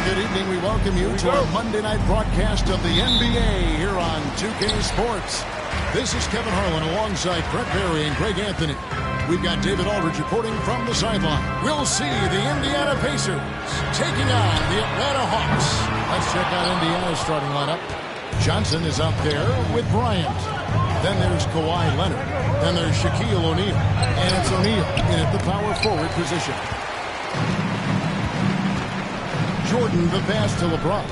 Good evening. We welcome you to our Monday night broadcast of the NBA here on 2K Sports. This is Kevin Harlan alongside Brett Berry and Greg Anthony. We've got David Aldridge reporting from the sideline. We'll see the Indiana Pacers taking on the Atlanta Hawks. Let's check out Indiana's starting lineup. Johnson is out there with Bryant. Then there's Kawhi Leonard. Then there's Shaquille O'Neal. And it's O'Neal in at the power forward position. Jordan the pass to LeBron.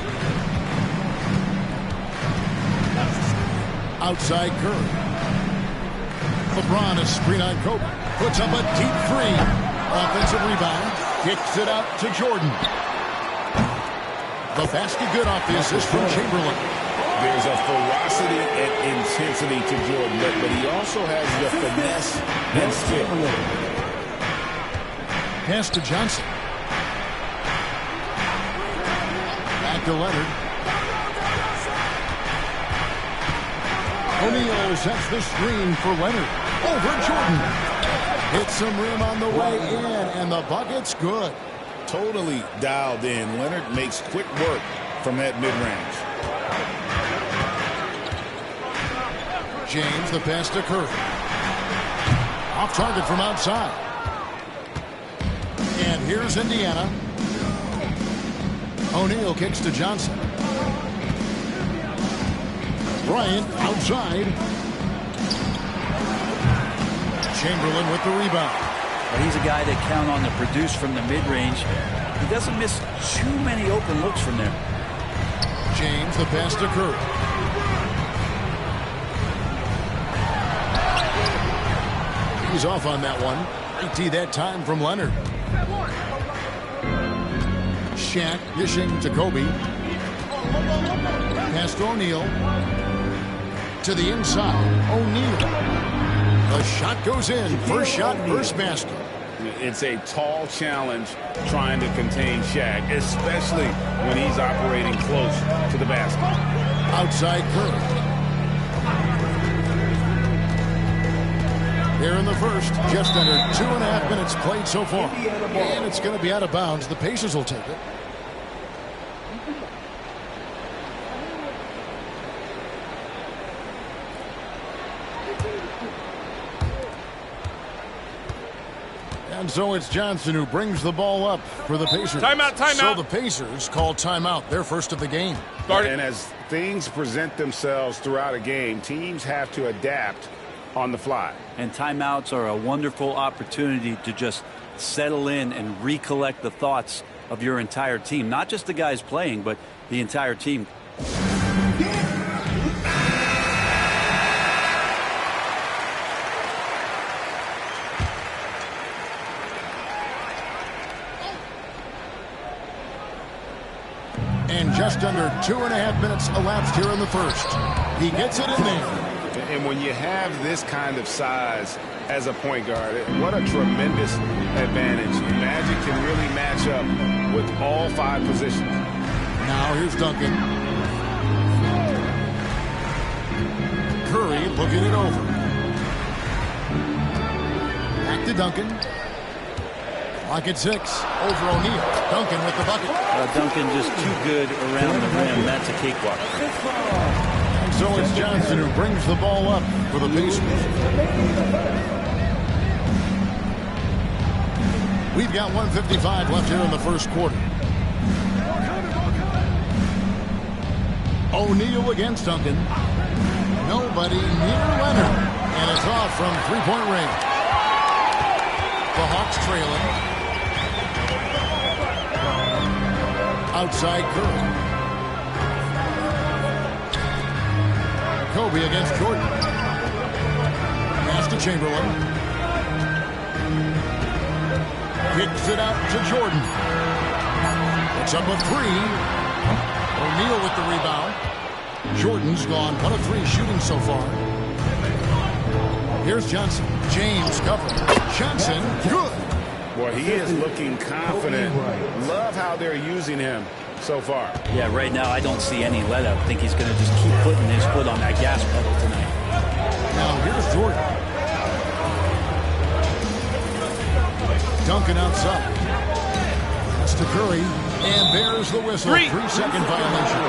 Outside Curry. LeBron a screen on Kobe. Puts up a deep three. Offensive rebound. Kicks it out to Jordan. The basket good off the assist from Chamberlain. There's a ferocity and intensity to Jordan, but he also has the finesse and skill. Pass to Johnson. To Leonard. O'Neal sets the screen for Leonard. Over Jordan. Hits some rim on the way in, and the bucket's good. Totally dialed in. Leonard makes quick work from that mid-range. James, the pass to Curry. Off target from outside. And here's Indiana. O'Neal kicks to Johnson. Bryant outside. Chamberlain with the rebound. Well, he's a guy that count on to produce from the mid-range. He doesn't miss too many open looks from there. James, the pass to Curry. He's off on that one. Great D that time from Leonard. Shaq dishing to Kobe. Pass to O'Neal. To the inside. O'Neal. The shot goes in. First shot, first basket. It's a tall challenge trying to contain Shaq, especially when he's operating close to the basket. Outside Curry. Here in the first, just under 2.5 minutes played so far. And it's going to be out of bounds. The Pacers will take it. And so it's Johnson who brings the ball up for the Pacers. Timeout. So the Pacers call timeout, their first of the game. And as things present themselves throughout a game, teams have to adapt on the fly. And timeouts are a wonderful opportunity to just settle in and recollect the thoughts of your entire team. Not just the guys playing, but the entire team. And just under 2.5 minutes elapsed here in the first. He gets it in there. And when you have this kind of size as a point guard, what a tremendous advantage. Magic can really match up with all 5 positions. Now here's Duncan. Curry looking it over. Back to Duncan. Clock at 6. Over O'Neal. Duncan with the bucket. Duncan just too good around the rim. That's a cakewalk. And so it's Johnson who brings the ball up for the Pacers. We've got 1:55 left here in the first quarter. O'Neal against Duncan. Nobody near Leonard. And it's off from three-point range. The Hawks trailing. Outside Curry. Kobe against Jordan. Pass to Chamberlain. Kicks it out to Jordan. It's up a 3. O'Neal with the rebound. Jordan's gone 1 of 3 shooting so far. Here's Johnson. James covering. Johnson, good. Boy, he is looking confident. Love how they're using him so far. Yeah, right now I don't see any let up. I think he's going to just keep putting his foot on that gas pedal tonight. Now here's Jordan. Duncan outside. That's to Curry. And there's the whistle. 3-second violation.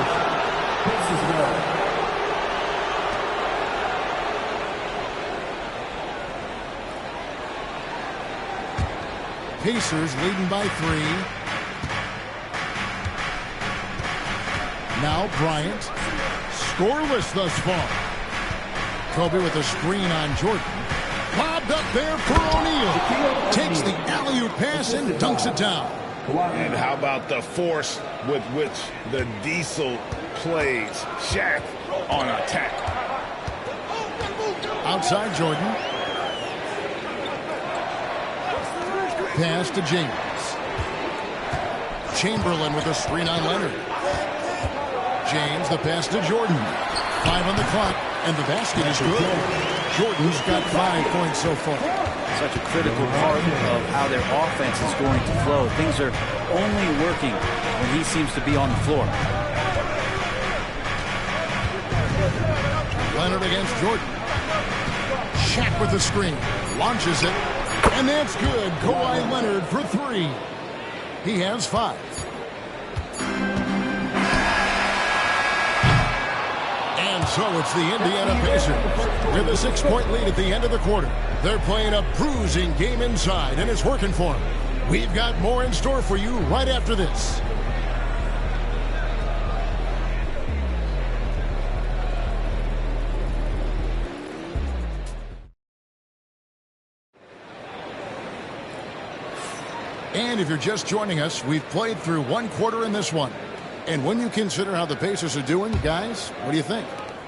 Pacers leading by 3. Now Bryant. Scoreless thus far. Kobe with a screen on Jordan. Lobbed up there for O'Neal. Takes the alley-oop pass and dunks it down. And how about the force with which the Diesel plays? Shaq on attack. Outside Jordan. Pass to James. Chamberlain with a screen on Leonard. James, the pass to Jordan. 5 on the clock, and the basket is good. Jordan's got 5 points so far. Such a critical part of how their offense is going to flow. Things are only working when he seems to be on the floor. Leonard against Jordan. Shaq with the screen. Launches it. And that's good. Kawhi Leonard for 3. He has 5. And so it's the Indiana Pacers with a 6-point lead at the end of the quarter. They're playing a bruising game inside, and it's working for them. We've got more in store for you right after this. And if you're just joining us, we've played through 1 quarter in this one. And when you consider how the Pacers are doing, guys, what do you think?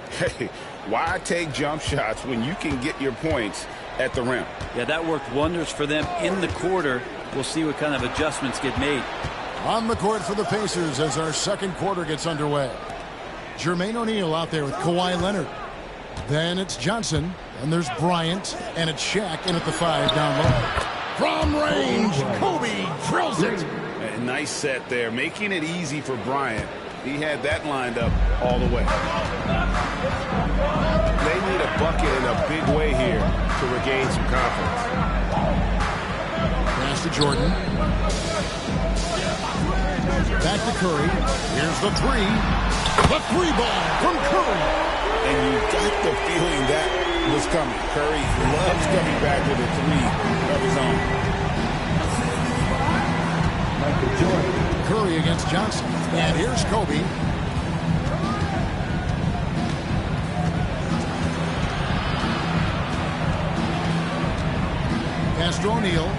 Hey, why take jump shots when you can get your points at the rim? Yeah, that worked wonders for them in the quarter. We'll see what kind of adjustments get made. On the court for the Pacers as our second quarter gets underway. Jermaine O'Neal out there with Kawhi Leonard. Then it's Johnson, and there's Bryant, and it's Shaq in at the 5 down low. From range, Kobe drills it. A nice set there, making it easy for Bryant. He had that lined up all the way. They need a bucket in a big way here to regain some confidence. Pass to Jordan. Back to Curry. Here's the 3. The 3 ball from Curry. And you got the feeling that was coming. Curry loves coming back with a 3 of his own. Curry against Johnson. And here's Kobe. Pass to O'Neal.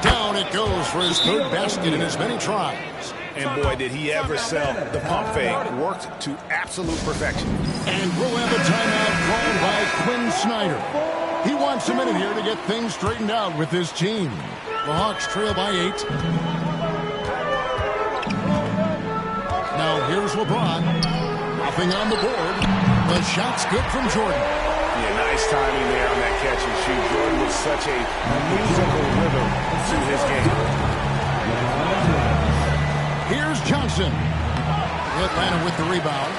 Down it goes for his 3rd basket in as many tries. And boy, did he ever sell. The pump fake worked to absolute perfection. And we'll have a timeout called by Quinn Snyder. He wants a minute here to get things straightened out with his team. The Hawks trail by 8. Now here's LeBron. Nothing on the board. The shot's good from Jordan. Yeah, nice timing there on that catch and shoot. Jordan was such a musical rhythm to his game. Here's Johnson. Atlanta with the rebound.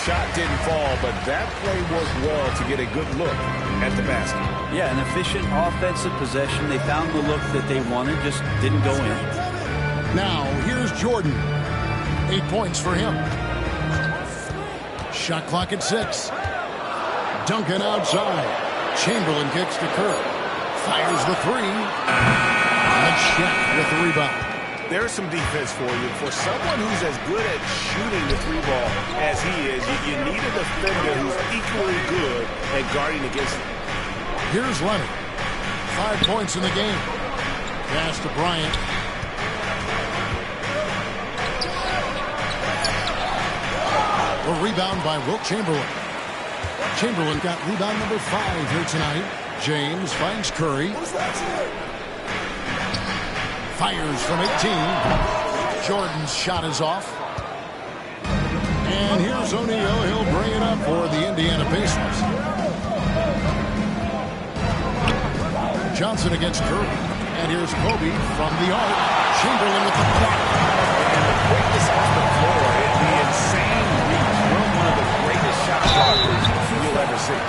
Shot didn't fall, but that play worked well to get a good look at the basket. Yeah, an efficient offensive possession. They found the look that they wanted, just didn't go in. Now, here's Jordan. 8 points for him. Shot clock at 6. Duncan outside. Chamberlain kicks to Curry. Fires the 3. And Shaq with the rebound. There's some defense for you. For someone who's as good at shooting the 3 ball as he is, you need a defender who's equally good at guarding against him. Here's Leonard. 5 points in the game. Pass to Bryant. A rebound by Wilt Chamberlain. Chamberlain got rebound number 5 here tonight. James finds Curry. Fires from 18. Jordan's shot is off. And here's O'Neal. He'll bring it up for the Indiana Pacers. Johnson against Curry. And here's Kobe from the arc. Chamberlain with the block. And the quickness off the floor, the insane reach. One of the greatest shot blockers you'll ever see.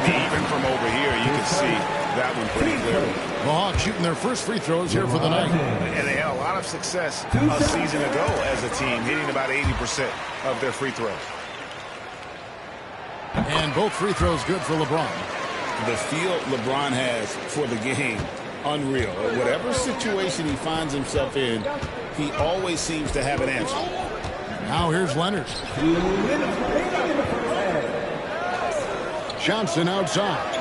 Even from over here, you can see that one pretty clearly. The Hawks shooting their first free throws here for the night. And they had a lot of success a season ago as a team, hitting about 80% of their free throws. And both free throws good for LeBron. The feel LeBron has for the game, unreal. Whatever situation he finds himself in, he always seems to have an answer. Now here's Leonard. Johnson outside.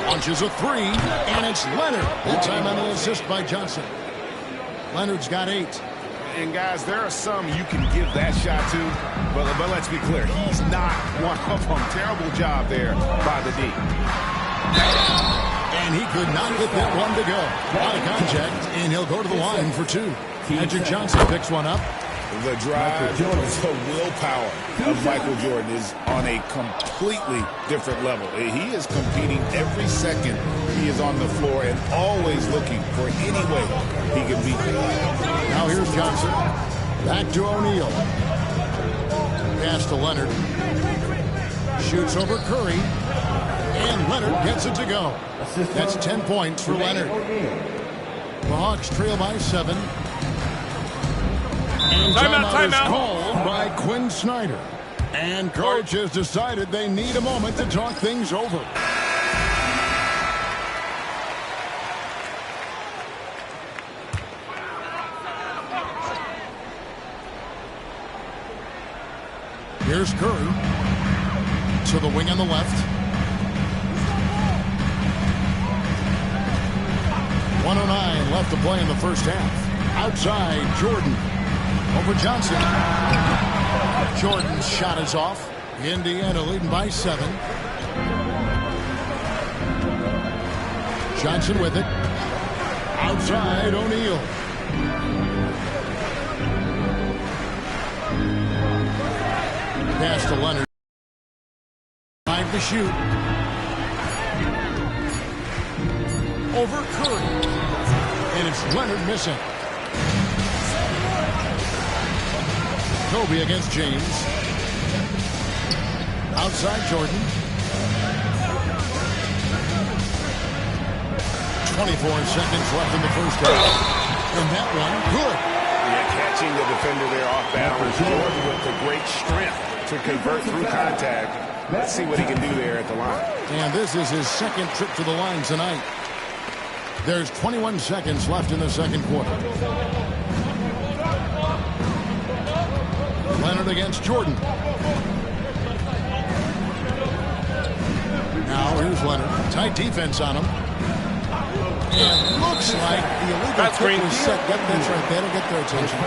Launches a three, and it's Leonard. That time on the assist by Johnson. Leonard's got 8. And guys, there are some you can give that shot to, but let's be clear, he's not one of them. Terrible job there by the D. And he could not get that one to go. Out of contact, and he'll go to the line for 2. Magic Johnson picks one up. The drive, the willpower of Michael Jordan is on a completely different level. He is competing every second he is on the floor and always looking for any way he can beat them. Now here's Johnson. Back to O'Neal. Pass to Leonard. Shoots over Curry. And Leonard gets it to go. That's 10 points for Leonard. The Hawks trail by 7. And timeout is called by Quinn Snyder. And coach has decided they need a moment to talk things over. Here's Curry to the wing on the left. 1:09 left to play in the first half. Outside, Jordan. Over Johnson. Jordan's shot is off. Indiana leading by 7. Johnson with it. Outside, O'Neal. Pass to Leonard. 5 to shoot. Over Curry. And it's Leonard missing. Kobe against James. Outside Jordan. 24 seconds left in the first half. And that one, good. Yeah, catching the defender there off balance. Jordan with the great strength to convert through contact. Let's see what he can do there at the line. And this is his second trip to the line tonight. There's 21 seconds left in the second quarter. Leonard against Jordan. Now here's Leonard. Tight defense on him. And looks like the illegal kick was set. Yep, that's right. That'll get their attention.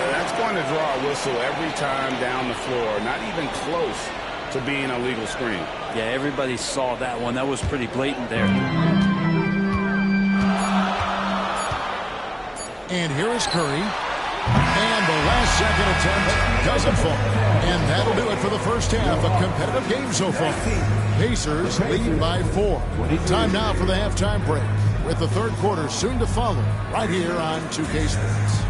That's going to draw a whistle every time down the floor. Not even close to being a legal screen. Yeah, everybody saw that one. That was pretty blatant there. And here is Curry. And the last second attempt doesn't fall. And that'll do it for the first half. A competitive game so far. Pacers lead by 4. Time now for the halftime break, with the third quarter soon to follow right here on 2K Sports.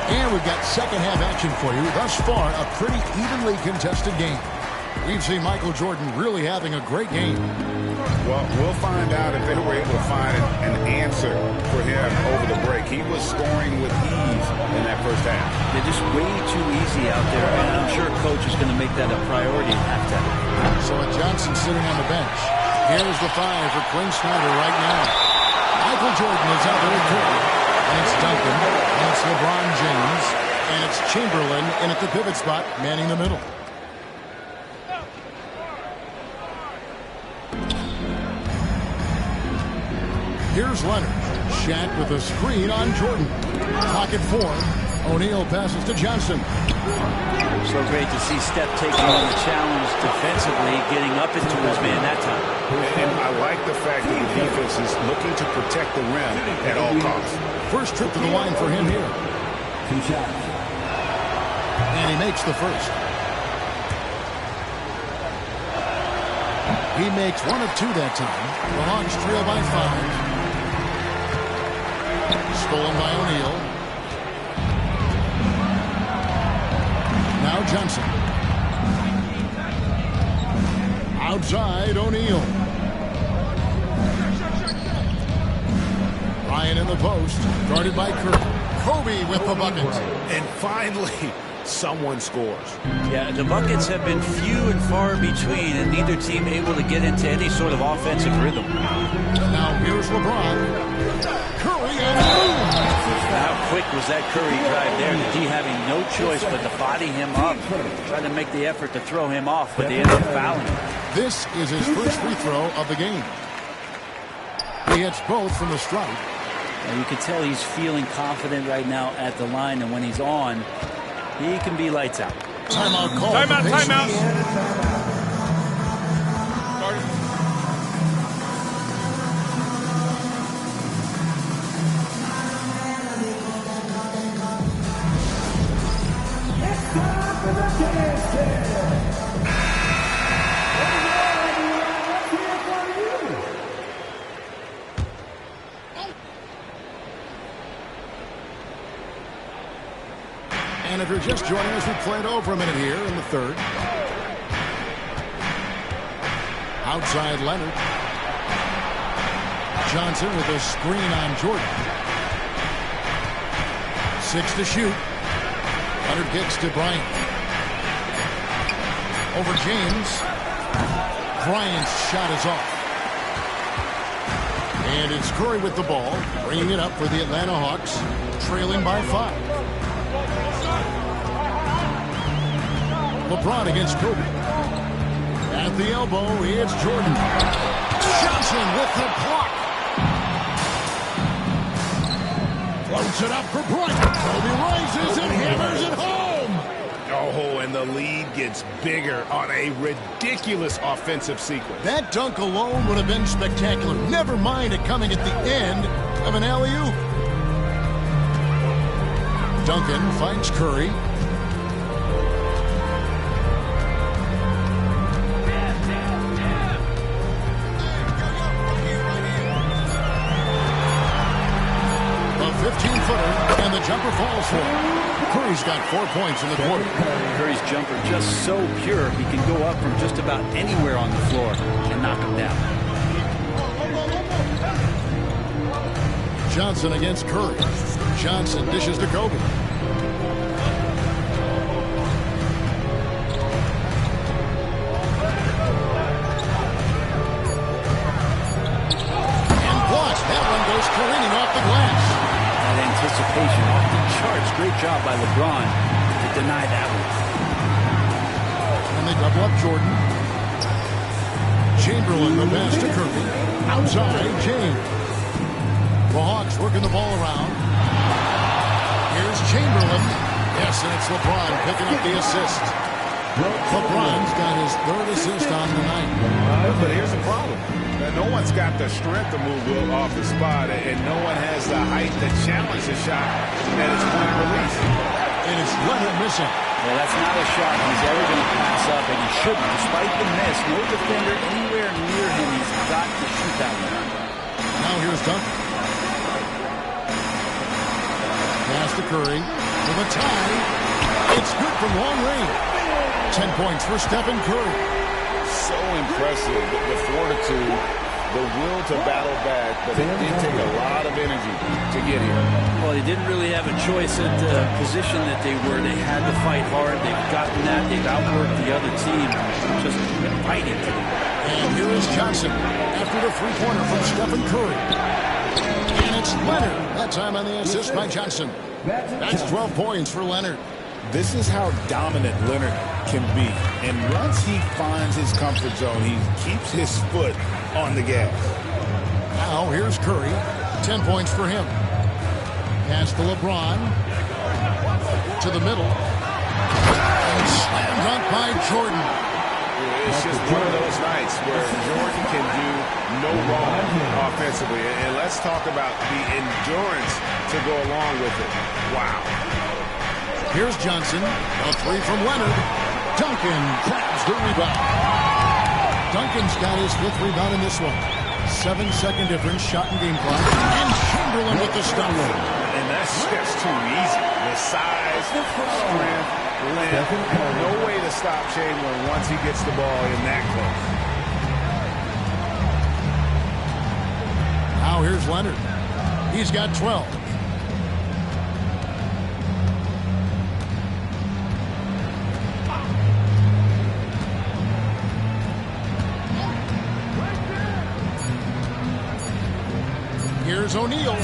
And we've got second half action for you. Thus far, a pretty evenly contested game. We've seen Michael Jordan really having a great game. Well, we'll find out if they were able to find an answer for him over the break. He was scoring with ease in that first half. They're just way too easy out there, and I'm sure Coach is going to make that a priority at halftime. So with Johnson sitting on the bench, here's the 5 for Quinn Snyder right now. Michael Jordan is out there at court. And it's Duncan, and it's LeBron James, and it's Chamberlain in at the pivot spot, manning the middle. Here's Leonard. Shaq with a screen on Jordan. Pocket 4. O'Neal passes to Johnson. So great to see Steph taking on the challenge defensively, getting up into his man that time. And I like the fact that the defense is looking to protect the rim at all costs. First trip to the line for him here. 2 shots. And he makes the first. He makes 1 of 2 that time. The Hawks trail by 5. Stolen by O'Neal. Now Johnson. Outside O'Neal. Ryan in the post. Guarded by Curry. Kobe with the bucket. And finally, someone scores. Yeah, the buckets have been few and far between, and neither team able to get into any sort of offensive rhythm. Now here's LeBron. Curry and boom! How quick was that Curry drive there? The D having no choice but to body him up. Try to make the effort to throw him off, but they end up fouling him. This is his first free throw of the game. He hits both from the stripe. And you can tell he's feeling confident right now at the line, and when he's on, he can be lights out. Timeout call. Timeout. And if you're just joining us, we played over a minute here in the third. Outside Leonard. Johnson with a screen on Jordan. 6 to shoot. Leonard kicks to Bryant. Over James. Bryant's shot is off. And it's Curry with the ball, bringing it up for the Atlanta Hawks, trailing by 5. LeBron against Kobe. At the elbow, it's Jordan. Johnson with the block. Floats it up for Bryant. Kobe rises and hammers it home. Oh, and the lead gets bigger on a ridiculous offensive sequence. That dunk alone would have been spectacular. Never mind it coming at the end of an alley-oop. Duncan finds Curry. A 15-footer, and the jumper falls for him. Curry's got 4 points in the quarter. Curry's jumper just so pure, he can go up from just about anywhere on the floor and knock him down. Johnson against Curry. Johnson dishes to Kobe. And blocked. That one goes careening off the glass. That anticipation off the charts. Great job by LeBron to deny that one. And they double up Jordan. Chamberlain the pass to Curry. Outside James. The Hawks working the ball around. Here's Chamberlain. Yes, and it's LeBron picking up the assist. LeBron's got his 3rd assist on the night. But here's the problem. No one's got the strength to move off the spot, and no one has the height to challenge the shot at its point of release. And it's Leonard missing. Well, that's not a shot he's ever going to pass up, and he shouldn't. Despite the miss, no defender anywhere near him. He's got to shoot that one. Now here's Duncan. Pass to Curry with a tie. It's good from long range. 10 points for Stephen Curry. So impressive, the fortitude, the will to battle back, but it did take a lot of energy to get here. Well, they didn't really have a choice at the position that they were. They had to fight hard. They've gotten that. They've outworked the other team. Just fighting to them. And here is Johnson after the three-pointer from Stephen Curry. And it's Leonard. That time on the assist by Johnson. That's 12 points for Leonard. This is how dominant Leonard can be. And once he finds his comfort zone, he keeps his foot on the gas. Now here's Curry. 10 points for him. Pass to LeBron. To the middle. And slam dunk by Jordan. It's just one of those nights where Jordan can do no wrong offensively. And let's talk about the endurance to go along with it. Wow. Here's Johnson. A three from Leonard. Duncan grabs the rebound. Duncan's got his 5th rebound in this one. 7-second difference, shot and game clock. And Chamberlain with the stop. And that's just too easy. The size, strength, length. No way to stop Chamberlain once he gets the ball in that close. Now here's Leonard. He's got 12. Here's O'Neal.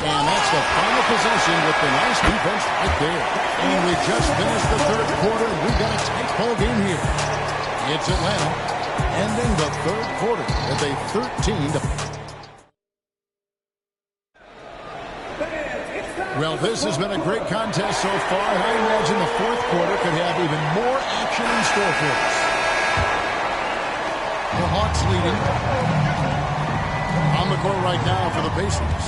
And that's the final possession with the nice defense right there. And we just finished the 3rd quarter. We've got a tight ball game here. It's Atlanta ending the 3rd quarter with a 13-. Well, this has been a great contest so far, and I imagine the 4th quarter could have even more action in store for us. The Hawks leading. On the court right now for the Pacers.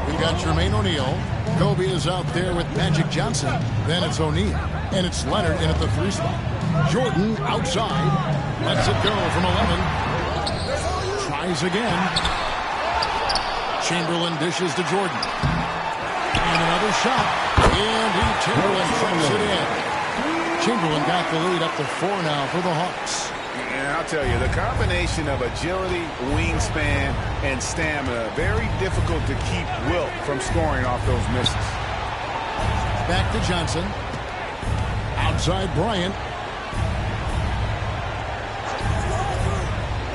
We've got Jermaine O'Neal. Kobe is out there with Magic Johnson. Then it's O'Neal. And it's Leonard in at the 3 spot. Jordan outside. Lets it go from 11. Tries again. Chamberlain dishes to Jordan. And another shot. And Chamberlain puts it in. Chamberlain got the lead up to 4 now for the Hawks. And I'll tell you, the combination of agility, wingspan, and stamina, very difficult to keep Wilt from scoring off those misses. Back to Johnson. Outside Bryant.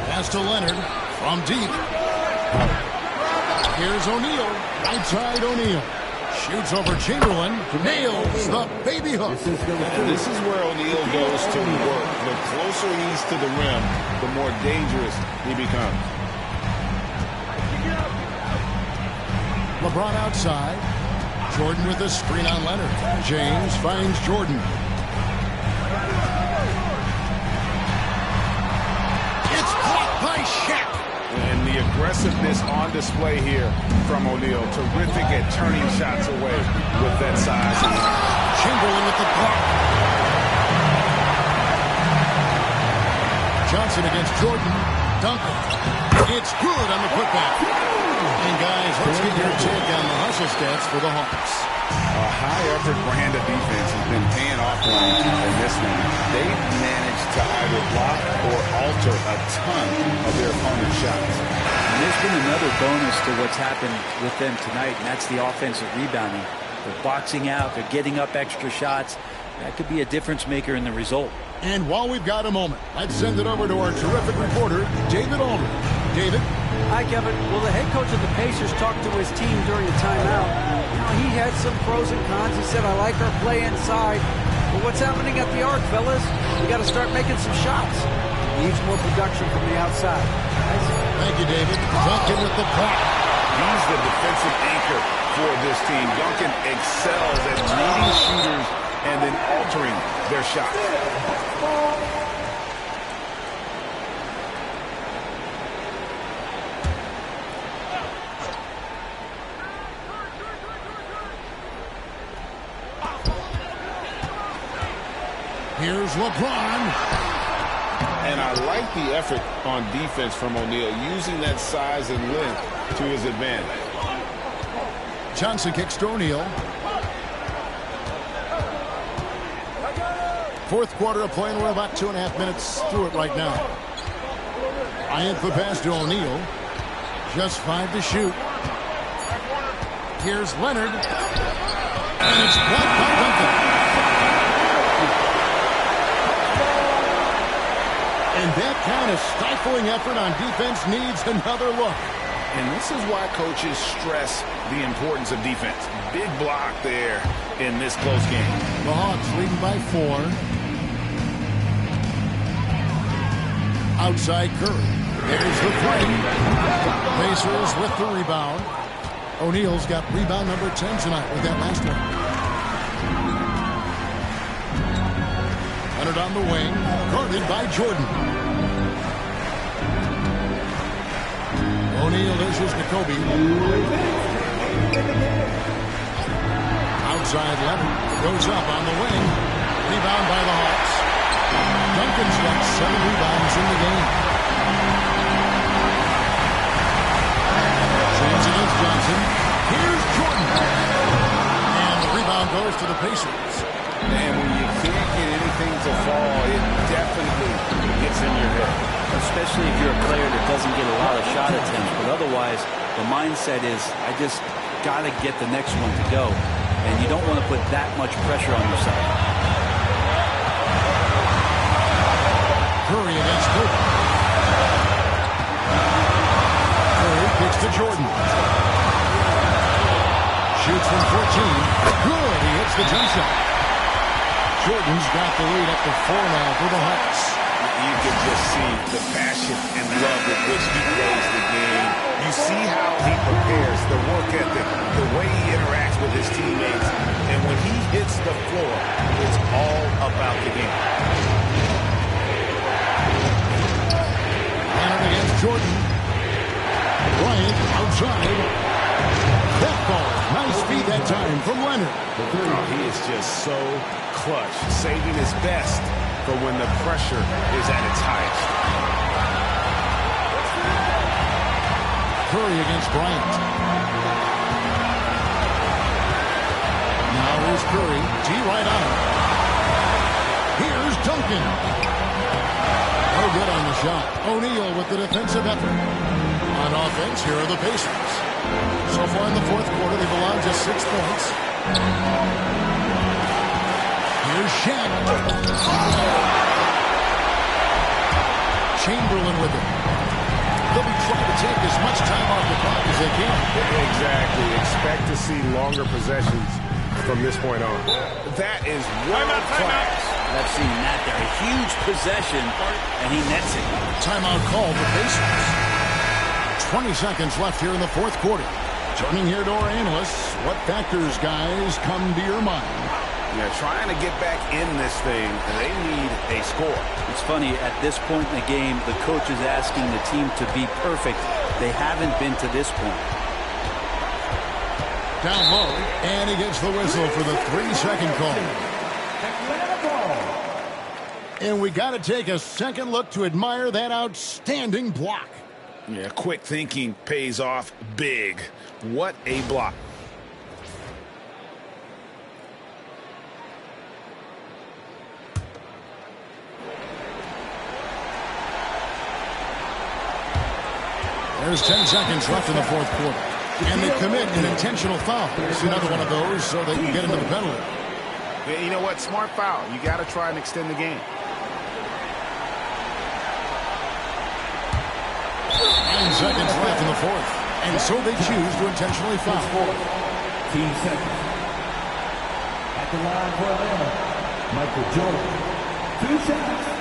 Pass to Leonard from deep. Here's O'Neal. Right side O'Neal. Shoots over Chamberlain. Nails the baby hook. This is where O'Neal goes to work. The closer he's to the rim, the more dangerous he becomes. LeBron outside. Jordan with a screen on Leonard. James finds Jordan. It's blocked by Shaq. And the aggressiveness on display here from O'Neal. Terrific at turning shots away with that size. Chamberlain with the block. Johnson against Jordan. Duncan. It's good on the putback. And guys, let's get your take on the hustle stats for the Hawks. A high-effort brand of defense has been paying off for them in this one. They've managed to either block or alter a ton of their opponent's shots. And there's been another bonus to what's happened with them tonight, and that's the offensive rebounding. They're boxing out. They're getting up extra shots. That could be a difference maker in the result. And while we've got a moment, let's send it over to our terrific reporter, David Aldridge. David? Hi, Kevin. Well, the head coach of the Pacers talked to his team during the timeout. You know, he had some pros and cons. He said, I like our play inside. But what's happening at the arc, fellas? We got to start making some shots. Needs more production from the outside. Thank you, David. Duncan with the block. He's the defensive anchor for this team. Duncan excels at leading shooters and then altering their shots. Here's LeBron. And I like the effort on defense from O'Neal, using that size and length to his advantage. Johnson kicks to O'Neal. Fourth quarter of play, and we're about 2.5 minutes through it right now. Bryant the pass to O'Neal. Just 5 to shoot. Here's Leonard. And it's blocked by Duncan. And that kind of stifling effort on defense needs another look. And this is why coaches stress the importance of defense. Big block there in this close game. The Hawks leading by 4. Outside Curry. There's the three. Pacers with the rebound. O'Neal's got rebound number 10 tonight with that last one. Leonard on the wing. Guarded by Jordan. O'Neal dishes to Kobe. Outside Leonard. Goes up on the wing. Rebound by the Hawks. Duncan's got 7 rebounds in the game. James against Johnson. Here's Jordan. And the rebound goes to the Pacers. And when you can't get anything to fall, it definitely gets in your head. Especially if you're a player that doesn't get a lot of shot attempts. But otherwise, the mindset is, I just got to get the next one to go. And you don't want to put that much pressure on yourself. Curry against Kobe. Curry kicks to Jordan. Shoots from 14. Good. He hits the jump shot. Jordan's got the lead up to 4 now for the Hawks. You can just see the passion and love with which he plays the game. You see how he prepares, the work ethic, the way he interacts with his teammates. And when he hits the floor, it's all about the game. Leonard against Jordan. Bryant outside. That ball. Nice feed that time from Leonard. Oh, he is just so clutch, saving his best for when the pressure is at its highest. Curry against Bryant. Now here's Curry. G right on. Here's Duncan. No good on the shot. O'Neal with the defensive effort. On offense, here are the Pacers. So far in the fourth quarter, they've allowed just 6 points. Here's Shaq. Chamberlain with it. They'll be trying to take as much time off the clock as they can. Exactly. Expect to see longer possessions from this point on. That is world class. I've seen that there. A huge possession, and he nets it. Timeout called the Pacers. 20 seconds left here in the fourth quarter. Turning here to our analysts. What factors, guys, come to your mind? Yeah, trying to get back in this thing, they need a score. It's funny, at this point in the game, the coach is asking the team to be perfect. They haven't been to this point. Down low, and he gets the whistle for the 3-second call. And we got to take a second look to admire that outstanding block. Yeah, quick thinking pays off big. What a block. There's 10 seconds left in the fourth quarter. And they commit an intentional foul. It's another one of those so they can get into the penalty. Yeah, you know what? Smart foul. You got to try and extend the game. 9 seconds left in the fourth. And so they choose to intentionally foul. 15 seconds. At the line for Atlanta, Michael Jordan. 2 shots.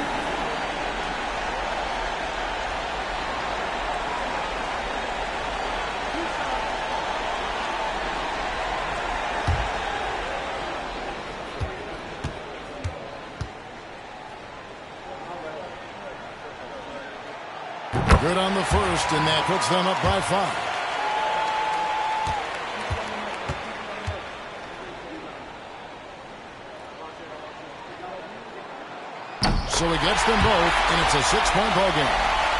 Good on the first, and that puts them up by 5. So he gets them both, and it's a 6-point ball game.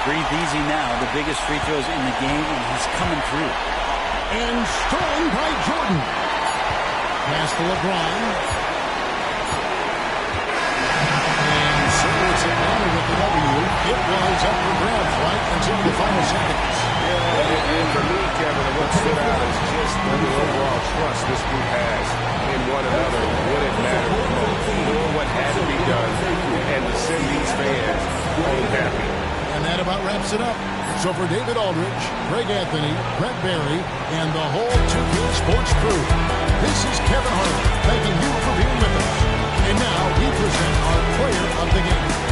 Breathe easy now. The biggest free throws in the game, and he's coming through. And stolen by Jordan. Pass to LeBron. gets Atlanta with the W. It was up for grabs right until the final seconds. Yeah, and for me, Kevin, what stood out is just the overall trust this group has in one another when it mattered the most. Doing what had to be done and to send these fans home happy. And that about wraps it up. So for David Aldridge, Greg Anthony, Brent Barry, and the whole 2K Sports crew, this is Kevin Harlan thanking you for being with us. And now we present our player of the game.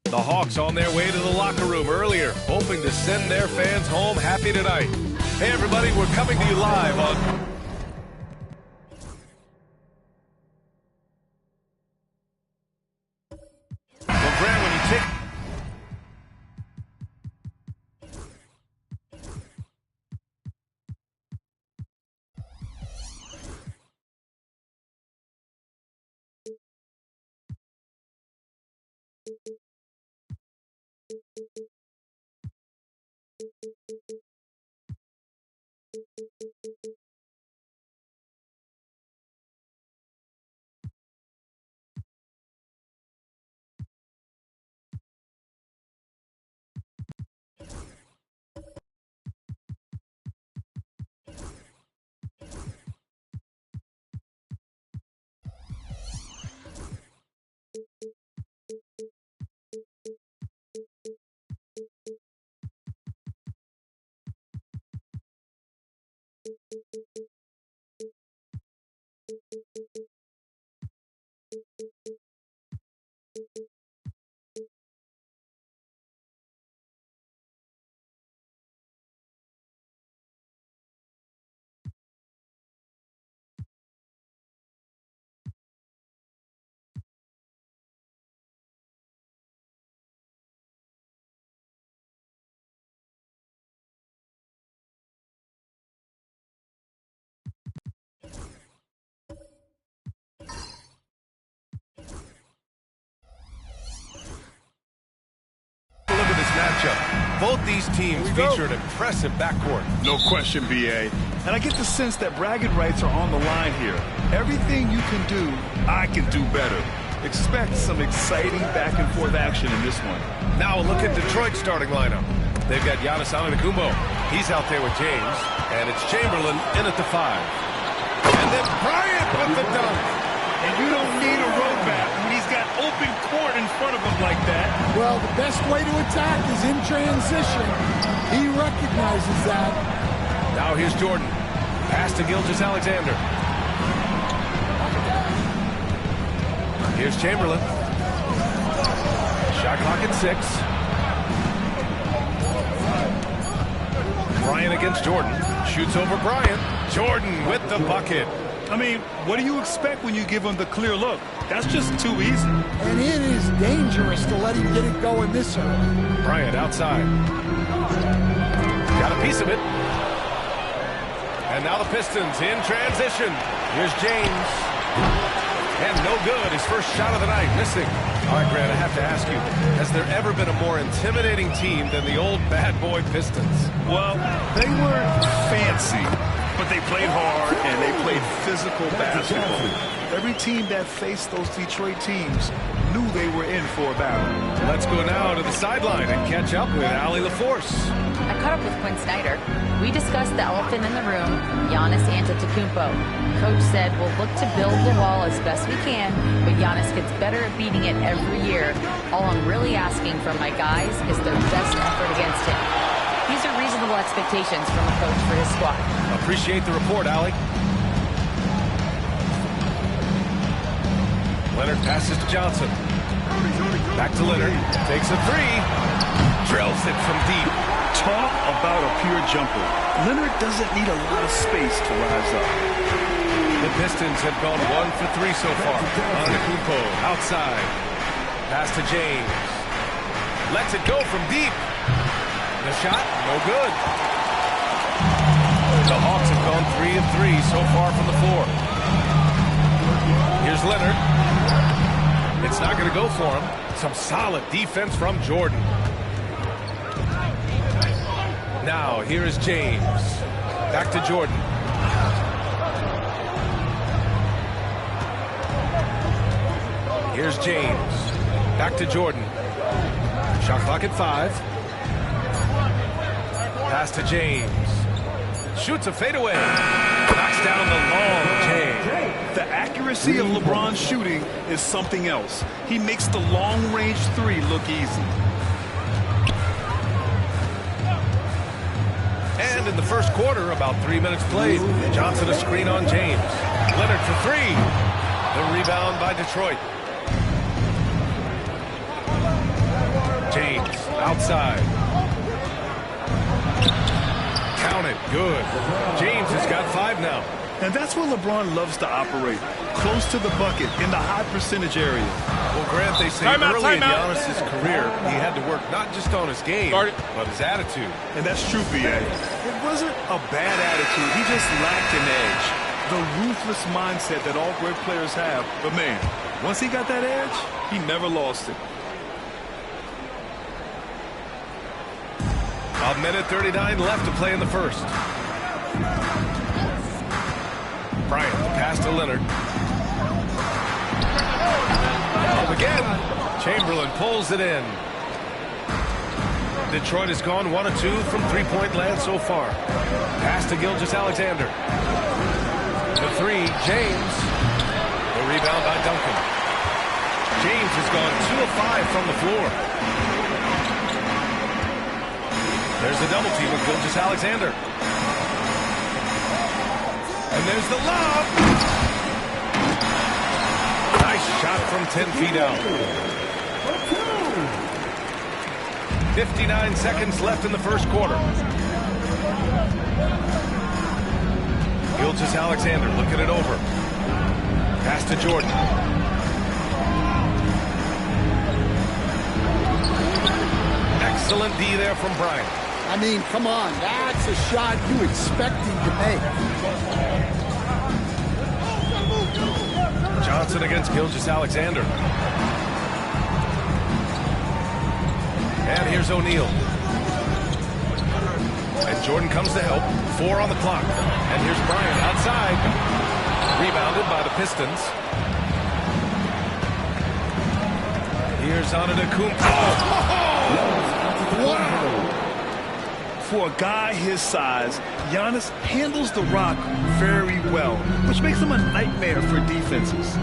The Hawks on their way to the locker room earlier, hoping to send their fans home happy tonight. Hey, everybody, we're coming to you live on... Well, Grant, when you take... Look at this matchup. Both these teams feature an impressive backcourt. No question, B.A. And I get the sense that bragging rights are on the line here. Everything you can do, I can do better. Expect some exciting back-and-forth action in this one. Now a look at Detroit's starting lineup. They've got Giannis Antetokounmpo. He's out there with James. And it's Chamberlain in at the 5. And then Bryant with the dunk. And you don't need a roadmap when he's got open court in front of him like that. Well, the best way to attack is in transition. He recognizes that. Now here's Jordan. Pass to Gilgeous-Alexander. Here's Chamberlain. Shot clock at 6. Bryant against Jordan. Shoots over Bryant. Jordan with the bucket. I mean, what do you expect when you give him the clear look? That's just too easy. And it is dangerous to let him get it going this early. Bryant outside. Got a piece of it. And now the Pistons in transition. Here's James. And no good. His first shot of the night, missing. All right, Grant, I have to ask you, has there ever been a more intimidating team than the old bad boy Pistons? Well, they weren't fancy, but they played hard and they played physical basketball. Every team that faced those Detroit teams knew they were in for a battle. Let's go now to the sideline and catch up with Allie LaForce. I caught up with Quinn Snyder. We discussed the elephant in the room, Giannis Antetokounmpo. Coach said we'll look to build the wall as best we can, but Giannis gets better at beating it every year. All I'm really asking from my guys is their best effort against him. These are reasonable expectations from a coach for his squad. Appreciate the report, Allie. Leonard passes to Johnson. Back to Leonard. Takes a 3. Drills it from deep. Talk about a pure jumper. Leonard doesn't need a lot of space to rise up. The Pistons have gone 1 for 3 so far. Antetokounmpo outside. Pass to James. Lets it go from deep. The shot, no good. The Hawks have gone 3 of 3 so far from the floor. Here's Leonard. It's not going to go for him. Some solid defense from Jordan. Now, here is James. Back to Jordan. Here's James. Back to Jordan. Shot clock at 5. Pass to James. Shoots a fadeaway. Knocks down the long James. The accuracy of LeBron's shooting is something else. He makes the long-range three look easy. And in the first quarter, about 3 minutes played, Johnson a screen on James. Leonard for 3. The rebound by Detroit. James outside. Count it. Good. James has got 5 now. And that's where LeBron loves to operate. Close to the bucket, in the high percentage area. Well, Grant, they say early in Giannis' career, he had to work not just on his game, but his attitude. And that's true, B.A. It wasn't a bad attitude. He just lacked an edge. The ruthless mindset that all great players have. But, man, once he got that edge, he never lost it. A minute 39 left to play in the first. Bryant, the pass to Leonard. Up again. Chamberlain pulls it in. Detroit has gone 1 of 2 from three-point land so far. Pass to Gilgeous-Alexander. The 3, James. The rebound by Duncan. James has gone 2 of 5 from the floor. There's the double team with Gilgeous-Alexander. And there's the lob. Nice shot from 10 feet out. 59 seconds left in the first quarter. Gilgeous-Alexander looking it over. Pass to Jordan. Excellent D there from Bryant. I mean, come on. That's a shot you expect him to make. Johnson against Gilgeous-Alexander. And here's O'Neal. And Jordan comes to help. 4 on the clock. And here's Bryant outside. Rebounded by the Pistons. Here's Antetokounmpo. Wow. For a guy his size, Giannis handles the rock very well, which makes him a nightmare for defenses.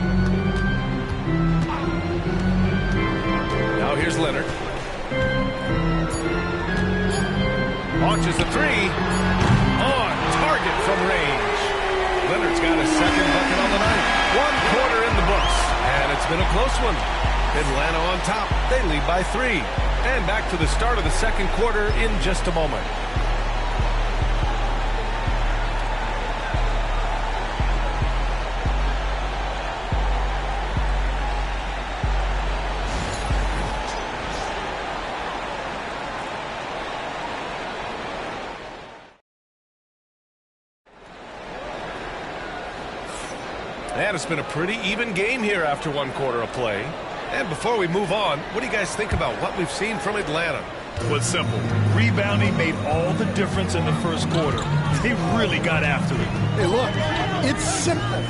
Now here's Leonard. Launches the 3. On target from range. Leonard's got a second bucket on the night. 1 quarter in the books. And it's been a close one. Atlanta on top. They lead by 3. And back to the start of the second quarter in just a moment. And it's been a pretty even game here after 1 quarter of play. And before we move on, what do you guys think about what we've seen from Atlanta? Well, it's simple. Rebounding made all the difference in the first quarter. They really got after it. Hey, look, it's simple.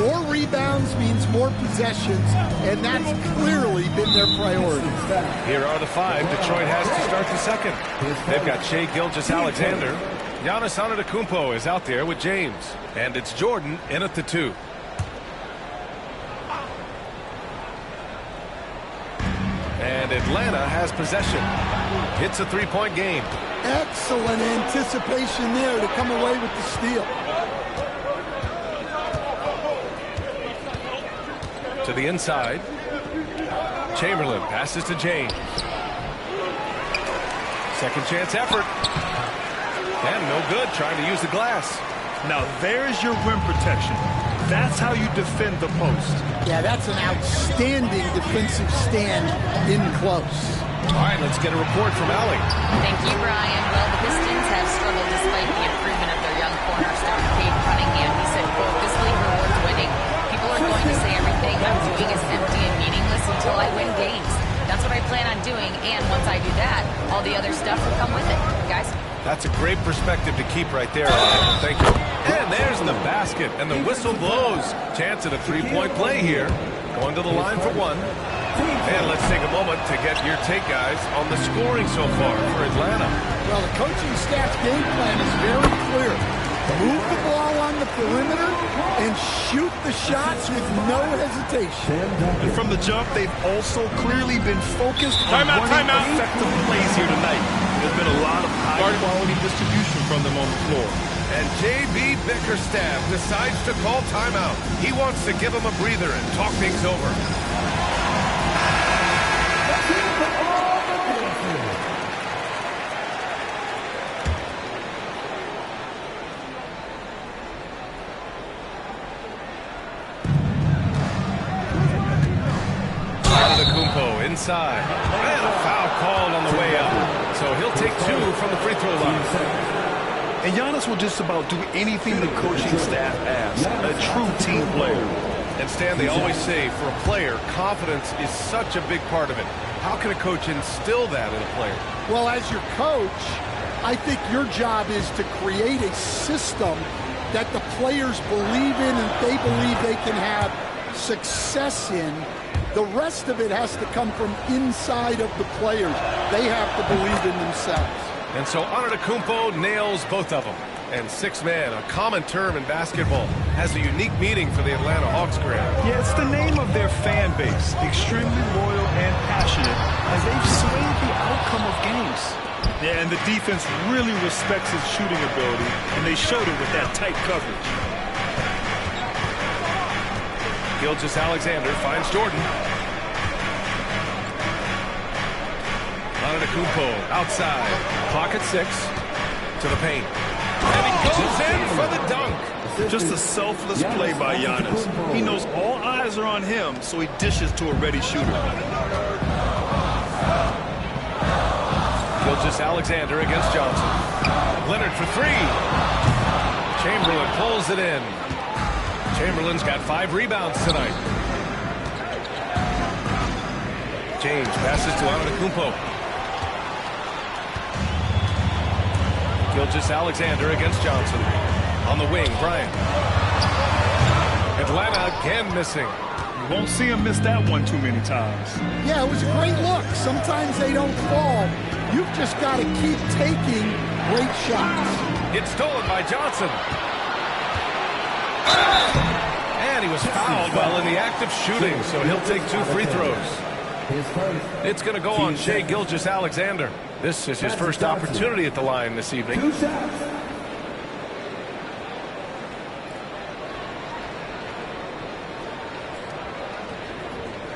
More rebounds means more possessions, and that's clearly been their priority. Here are the 5 Detroit has to start the second. They've got Shai Gilgeous-Alexander. Giannis Antetokounmpo is out there with James. And it's Jordan in at the 2. And Atlanta has possession. It's a 3-point game. Excellent anticipation there to come away with the steal. To the inside. Chamberlain passes to James. Second chance effort. And no good, trying to use the glass. Now there's your rim protection. That's how you defend the post. Yeah, that's an outstanding defensive stand in close. All right, let's get a report from Allie. Thank you, Brian. Well, the Pistons have struggled despite the improvement of their young cornerstone, Cade Cunningham. He said, quote, "This league rewards winning. People are going to say everything I'm doing is empty and meaningless until I win games. That's what I plan on doing, and once I do that, all the other stuff will come with it." Guys? That's a great perspective to keep right there. Thank you. And there's the basket, and the whistle blows. Chance at a 3-point play here. Going to the line for one. And let's take a moment to get your take, guys, on the scoring so far for Atlanta. Well, the coaching staff's game plan is very clear. Move the ball on the perimeter and shoot the shots with no hesitation. And from the jump, they've also clearly been focused on running effective plays here tonight. There's been a lot of high-quality distribution from them on the floor. And J.B. Bickerstaff decides to call timeout. He wants to give him a breather and talk things over. Antetokounmpo inside. And a foul called on the way up. So he'll take 2 from the free throw line. And Giannis will just about do anything the coaching staff asks. A true team player. And Stan, they always say, for a player, confidence is such a big part of it. How can a coach instill that in a player? Well, as your coach, I think your job is to create a system that the players believe in and they believe they can have success in. The rest of it has to come from inside of the players. They have to believe in themselves. And so Antetokounmpo nails both of them. And six man, a common term in basketball, has a unique meaning for the Atlanta Hawks, Grant. Yeah, it's the name of their fan base. Extremely loyal and passionate as they've swayed the outcome of games. Yeah, and the defense really respects his shooting ability, and they showed it with that tight coverage. Gilgeous-Alexander finds Jordan. Antetokounmpo outside. Pocket 6 to the paint. And he goes in for the dunk. Just a selfless play by Giannis. He knows all eyes are on him, so he dishes to a ready shooter. Gilgeous-Alexander against Johnson. Leonard for 3. Chamberlain pulls it in. Chamberlain's got 5 rebounds tonight. James passes to Antetokounmpo. Gilgeous-Alexander against Johnson. On the wing, Bryant. Atlanta again missing. You won't see him miss that one too many times. Yeah, it was a great look. Sometimes they don't fall. You've just got to keep taking great shots. It's stolen by Johnson. And he was fouled while in the act of shooting, so he'll take 2 free throws. It's going to go on Shai Gilgeous-Alexander. This is his first opportunity at the line this evening.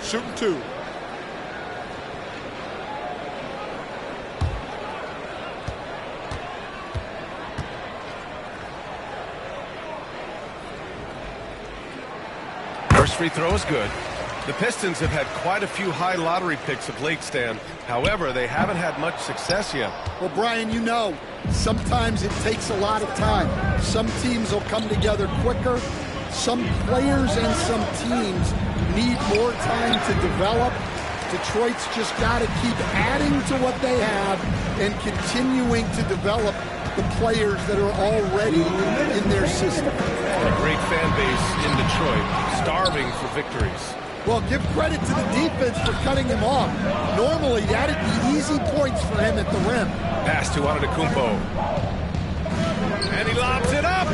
Shooting 2. First free throw is good. The Pistons have had quite a few high lottery picks of late, Stan. However, they haven't had much success yet. Well, Brian, you know, sometimes it takes a lot of time. Some teams will come together quicker. Some players and some teams need more time to develop. Detroit's just got to keep adding to what they have and continuing to develop the players that are already in their system. And a great fan base in Detroit, starving for victories. Well, give credit to the defense for cutting him off. Normally, that'd be easy points for him at the rim. Pass to Antetokounmpo. And he lobs it up.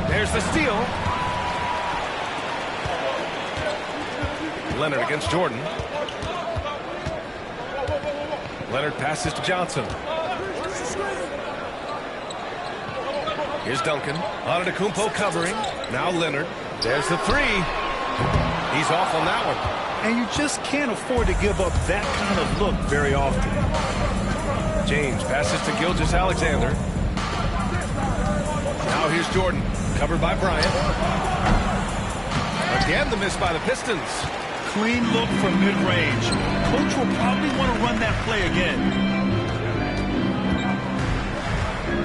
There's the steal. Leonard against Jordan. Leonard passes to Johnson. Here's Duncan. Antetokounmpo covering. Now Leonard. There's the 3. He's off on that one. And you just can't afford to give up that kind of look very often. James passes to Gilgeous-Alexander. Now here's Jordan. Covered by Bryant. Again, the miss by the Pistons. Clean look from mid-range. Coach will probably want to run that play again.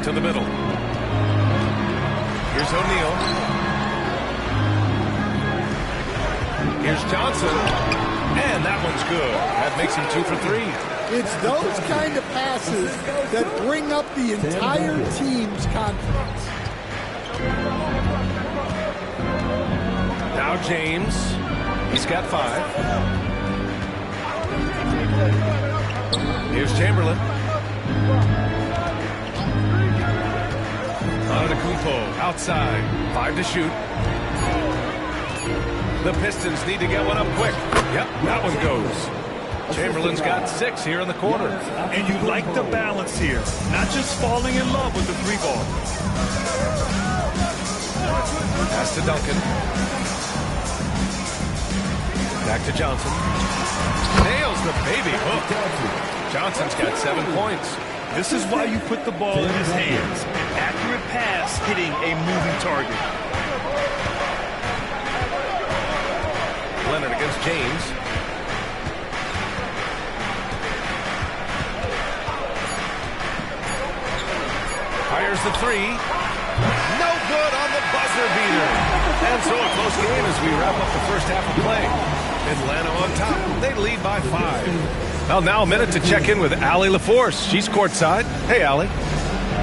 To the middle. Here's O'Neal. Here's Johnson. And that one's good. That makes him 2 for 3. It's those kind of passes that bring up the entire team's confidence. Now James. He's got 5. Here's Chamberlain. Antetokounmpo outside. 5 to shoot. The Pistons need to get one up quick. Yep, that one goes. Chamberlain's got 6 here in the quarter. And you like the balance here. Not just falling in love with the 3 ball. Pass to Duncan. Back to Johnson. Nails the baby hook. Johnson's got 7 points. This is why you put the ball in his hands. An accurate pass hitting a moving target. Leonard against James. Fires the 3. No good on the buzzer beater. And so a close game as we wrap up the first half of play. Atlanta on top. They lead by 5. Well, now a minute to check in with Allie LaForce. She's courtside. Hey, Allie.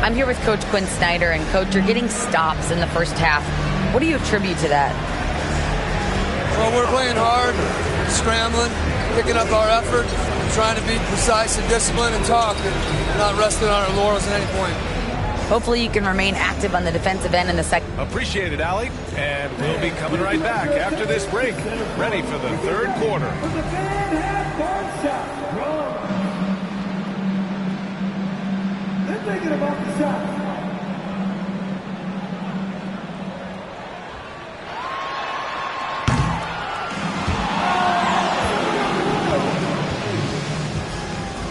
I'm here with Coach Quinn Snyder. And, Coach, you're getting stops in the first half. What do you attribute to that? Well, we're playing hard, scrambling, picking up our effort, trying to be precise and disciplined and talk, and not resting on our laurels at any point. Hopefully you can remain active on the defensive end in the second. Appreciate it, Allie. And we'll be coming right back after this break. Ready for the third quarter. They're thinking about the shot.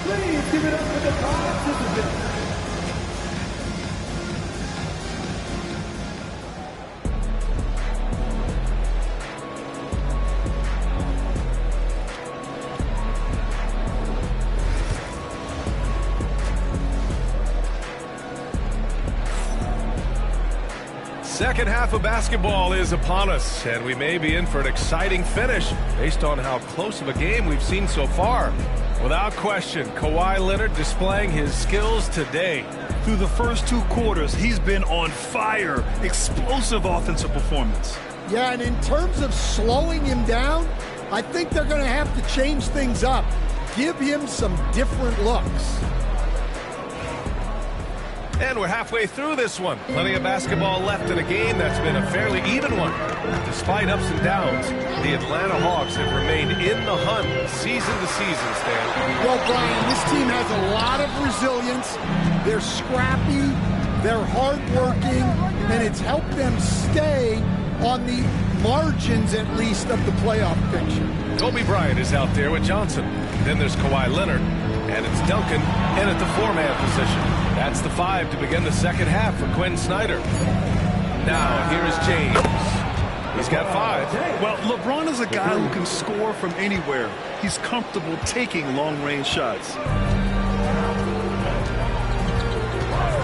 Please give it up for the participants. Second half of basketball is upon us, and we may be in for an exciting finish based on how close of a game we've seen so far. Without question, Kawhi Leonard displaying his skills today. Through the first 2 quarters, he's been on fire. Explosive offensive performance. Yeah, and in terms of slowing him down, I think they're going to have to change things up. Give him some different looks. And we're halfway through this one. Plenty of basketball left in a game that's been a fairly even one. Despite ups and downs, the Atlanta Hawks have remained in the hunt season to season, Stan. Well, Brian, this team has a lot of resilience. They're scrappy, they're hardworking, and it's helped them stay on the margins, at least, of the playoff picture. Kobe Bryant is out there with Johnson. Then there's Kawhi Leonard, and it's Duncan in at the 4-man position. That's the 5 to begin the second half for Quinn Snyder. Now, here is James. He's got 5. Well, LeBron is a guy who can score from anywhere. He's comfortable taking long-range shots.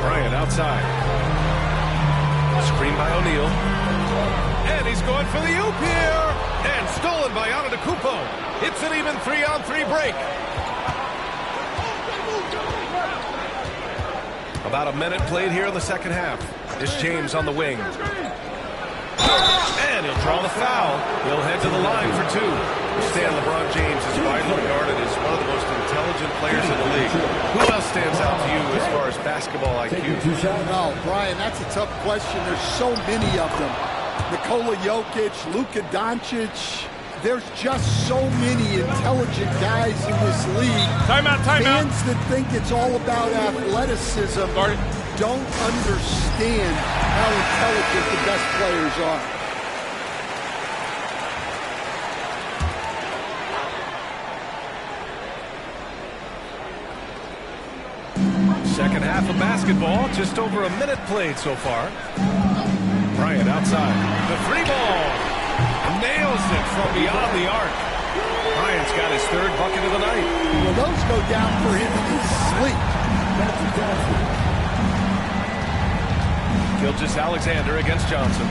Bryant outside. Screen by O'Neal. And he's going for the oop here. And stolen by Antetokounmpo. It's an even 3-on-3 break. About a minute played here in the second half. It's James on the wing. And he'll draw the foul. He'll head to the line for 2. Stan, LeBron James is widely regarded as one of the most intelligent players in the league. Who else stands out to you as far as basketball IQ? No, Brian, that's a tough question. There's so many of them. Nikola Jokic, Luka Doncic. There's just so many intelligent guys in this league. Timeout. Fans that think it's all about athleticism don't understand how intelligent the best players are. Second half of basketball, just over a minute played so far. Bryant outside. The 3-ball. Nails it from beyond the arc. Bryant's got his 3rd bucket of the night. Well, those go down for him in his sleep. Gilgeous-Alexander against Johnson.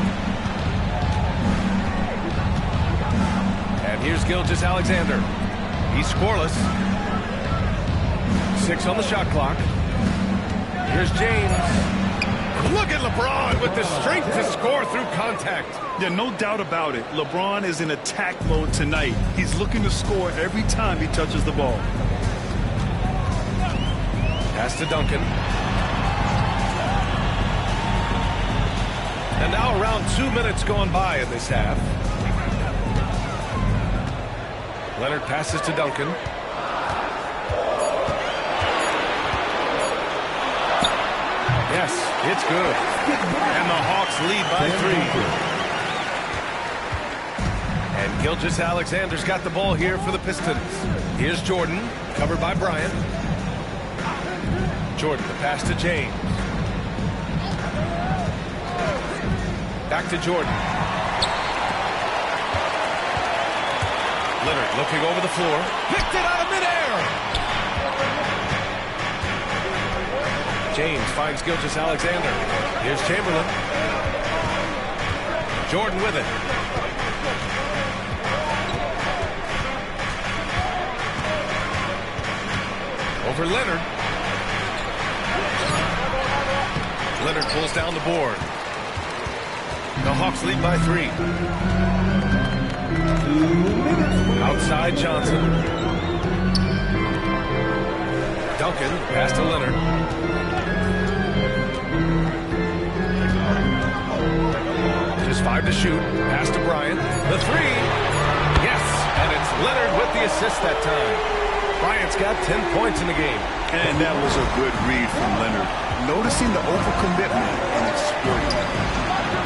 And here's Gilgeous-Alexander. He's scoreless. 6 on the shot clock. Here's James. Look at LeBron with the strength to score through contact. Yeah, no doubt about it. LeBron is in attack mode tonight. He's looking to score every time he touches the ball. Pass to Duncan. And now around 2 minutes gone by in this half. Leonard passes to Duncan. Yes, it's good. And the Hawks lead by 3. And Gilgeous-Alexander's got the ball here for the Pistons. Here's Jordan, covered by Bryant. Jordan, the pass to James. Back to Jordan. Leonard looking over the floor. Picked it out of midair. James finds Gilgeous-Alexander. Here's Chamberlain. Jordan with it. Over Leonard. Leonard pulls down the board. The Hawks lead by 3. Outside Johnson. Duncan, pass to Leonard. Just 5 to shoot. Pass to Bryant. The 3. Yes, and it's Leonard with the assist that time. Bryant's got 10 points in the game. And that was a good read from Leonard. Noticing the overcommitment and exploiting.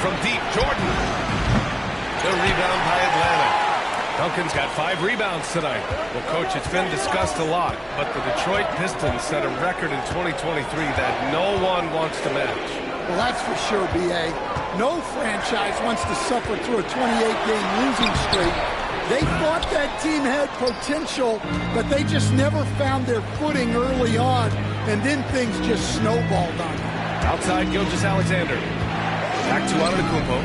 From deep, Jordan. The rebound by Atlanta. Duncan's got 5 rebounds tonight. Well, Coach, it's been discussed a lot, but the Detroit Pistons set a record in 2023 that no one wants to match. Well, that's for sure, B.A. No franchise wants to suffer through a 28-game losing streak. They thought that team had potential, but they just never found their footing early on, and then things just snowballed on them. Outside Gilgeous-Alexander. Back to Antetokounmpo.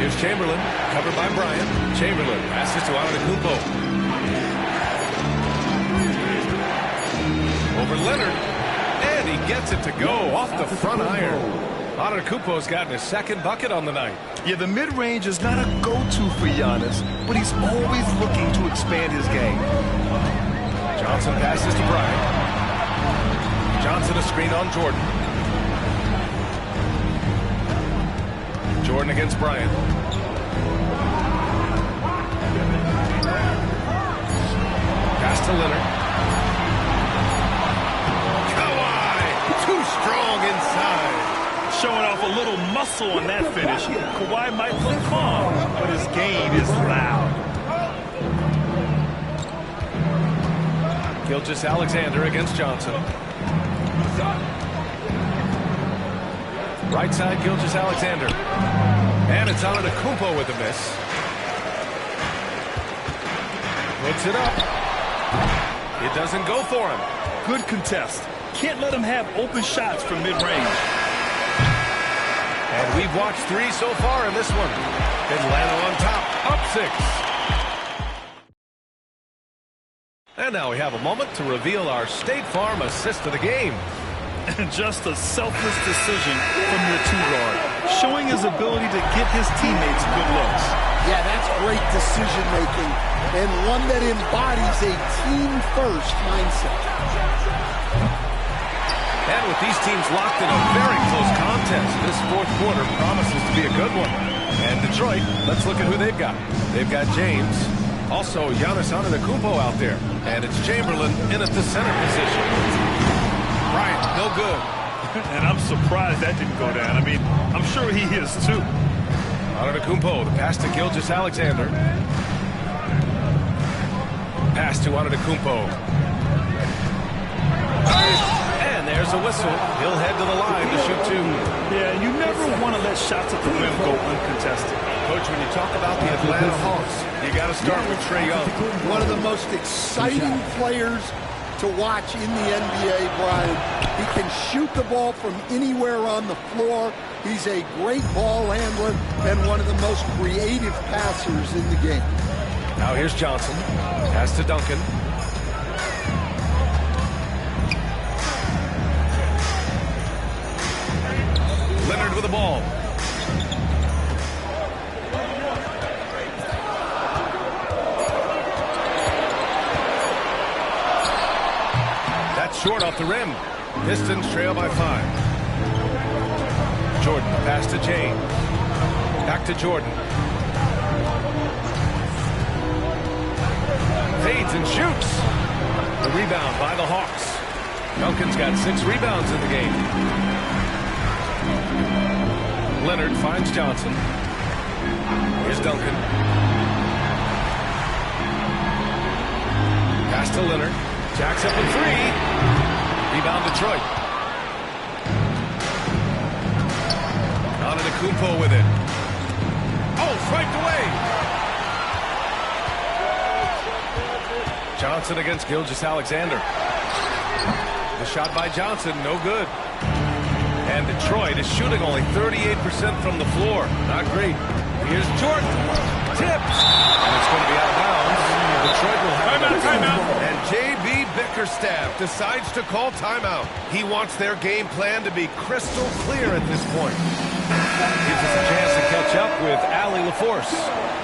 Here's Chamberlain, covered by Bryant. Chamberlain passes to Antetokounmpo. Over Leonard, and he gets it to go off the front iron. Antetokounmpo's gotten his second bucket on the night. Yeah, the mid-range is not a go-to for Giannis, but he's always looking to expand his game. Johnson passes to Bryant. Johnson a screen on Jordan. Jordan against Bryant. Pass to Leonard. Kawhi, too strong inside. Showing off a little muscle on that finish. Kawhi might look calm, but his game is loud. Gilgeous-Alexander against Johnson. Right side, Gilgeous-Alexander. And it's Antetokounmpo with a miss. Puts it up. It doesn't go for him. Good contest. Can't let him have open shots from mid-range. And we've watched 3 so far in this one. Atlanta on top, up 6. And now we have a moment to reveal our State Farm assist of the game. And just a selfless decision from your 2-guard, showing his ability to get his teammates good looks. Yeah, that's great decision-making, and one that embodies a team-first mindset. And with these teams locked in a very close contest, this fourth quarter promises to be a good one. And Detroit, let's look at who they've got. They've got James, also Giannis Antetokounmpo out there, and it's Chamberlain in at the center position. Bryant, no good. And I'm surprised that didn't go down. I mean, I'm sure he is too. Antetokounmpo, the pass to Gilgeous-Alexander. Pass to Antetokounmpo. And there's a whistle. He'll head to the line to shoot 2. Yeah, you never want to let shots at the rim go uncontested. Coach, when you talk about the Atlanta Hawks, you got to start with Trae Young. One of the most exciting players to watch in the NBA, Brian. He can shoot the ball from anywhere on the floor. He's a great ball handler and one of the most creative passers in the game. Now here's Johnson. Pass to Duncan. Leonard with the ball. That's short off the rim. Pistons trail by 5. Jordan, pass to James. Back to Jordan. Fades and shoots. The rebound by the Hawks. Duncan's got 6 rebounds in the game. Leonard finds Johnson. Here's Duncan. Pass to Leonard. Jacks up a 3. Rebound Detroit. Antetokounmpo with it. Oh, swiped away. Johnson against Gilgeous-Alexander. The shot by Johnson, no good. And Detroit is shooting only 38% from the floor. Not great. Here's Jordan. Tips. And it's going to be out of bounds. Detroit will have timeout. And J.B. Bickerstaff decides to call timeout. He wants their game plan to be crystal clear at this point. Gives us a chance to catch up with Allie LaForce.